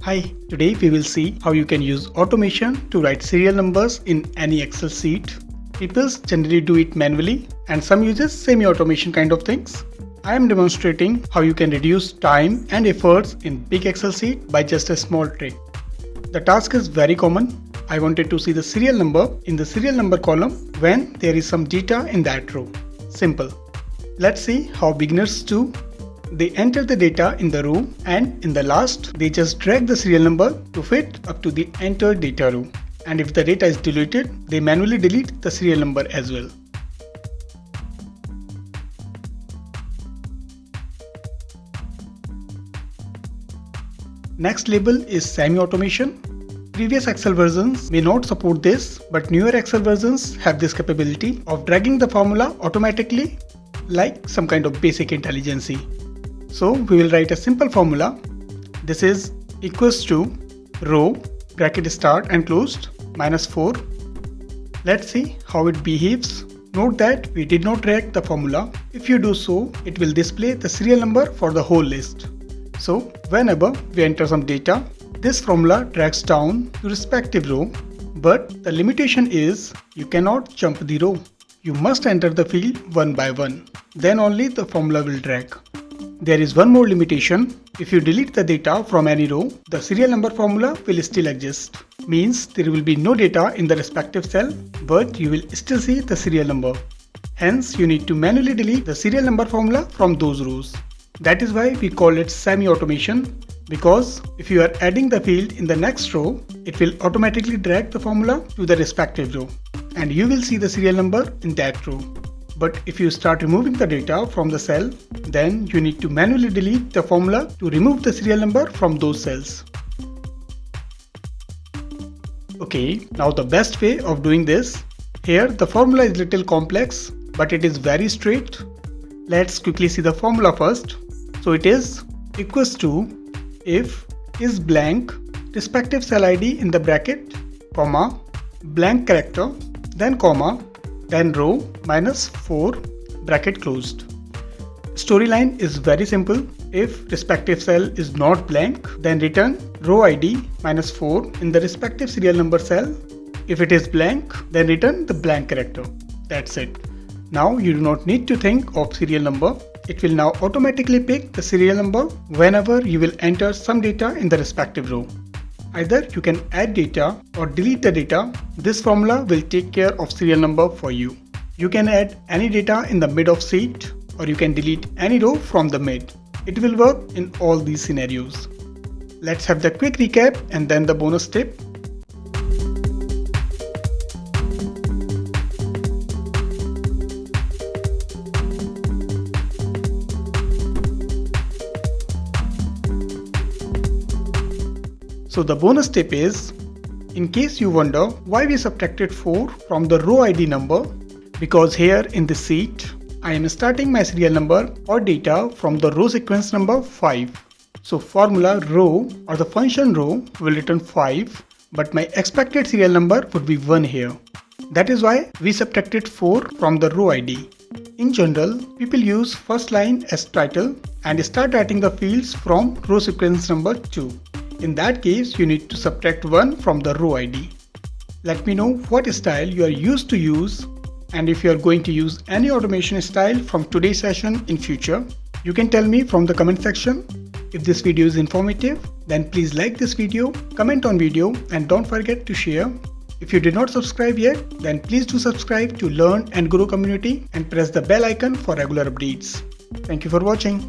Hi, today we will see how you can use automation to write serial numbers in any Excel sheet. People generally do it manually and some uses semi-automation kind of things. I am demonstrating how you can reduce time and efforts in big Excel sheet by just a small trick. The task is very common. I wanted to see the serial number in the serial number column when there is some data in that row. Simple. Let's see how beginners do. They enter the data in the row and in the last they just drag the serial number to fit up to the entered data row. And if the data is deleted, they manually delete the serial number as well. Next label is semi-automation. Previous Excel versions may not support this, but newer Excel versions have this capability of dragging the formula automatically like some kind of basic intelligence. So we will write a simple formula. This is equals to row bracket start and closed -4. Let's see how it behaves. Note that we did not drag the formula. If you do so, it will display the serial number for the whole list. So whenever we enter some data, this formula drags down to respective row, but the limitation is you cannot jump the row. You must enter the field one by one. Then only the formula will drag. There is one more limitation. If you delete the data from any row, the serial number formula will still exist. Means there will be no data in the respective cell, but you will still see the serial number. Hence, you need to manually delete the serial number formula from those rows. That is why we call it semi-automation, because if you are adding the field in the next row, it will automatically drag the formula to the respective row, and you will see the serial number in that row. But if you start removing the data from the cell, then you need to manually delete the formula to remove the serial number from those cells. Okay, now the best way of doing this. Here the formula is little complex, but it is very straight. Let's quickly see the formula first. So it is equals to if is blank respective cell ID in the bracket, comma, blank character, then comma, then row -4 bracket closed. Storyline is very simple. If respective cell is not blank, then return row ID -4 in the respective serial number cell. If it is blank, then return the blank character. That's it. Now you do not need to think of serial number. It will now automatically pick the serial number whenever you will enter some data in the respective row. Either you can add data or delete the data. This formula will take care of serial number for you. You can add any data in the mid of sheet, or you can delete any row from the mid. It will work in all these scenarios. Let's have the quick recap and then the bonus tip. So the bonus tip is, in case you wonder why we subtracted 4 from the row ID number, because here in this sheet, I am starting my serial number or data from the row sequence number 5. So formula row or the function row will return 5, but my expected serial number would be 1 here. That is why we subtracted 4 from the row ID. In general, people use first line as title and start writing the fields from row sequence number 2. In that case, you need to subtract 1 from the row ID. Let me know what style you are used to use, and if you are going to use any automation style from today's session in future, you can tell me from the comment section. If this video is informative, then please like this video, comment on video, and don't forget to share. If you did not subscribe yet, then please do subscribe to Learn and Grow community and press the bell icon for regular updates. Thank you for watching.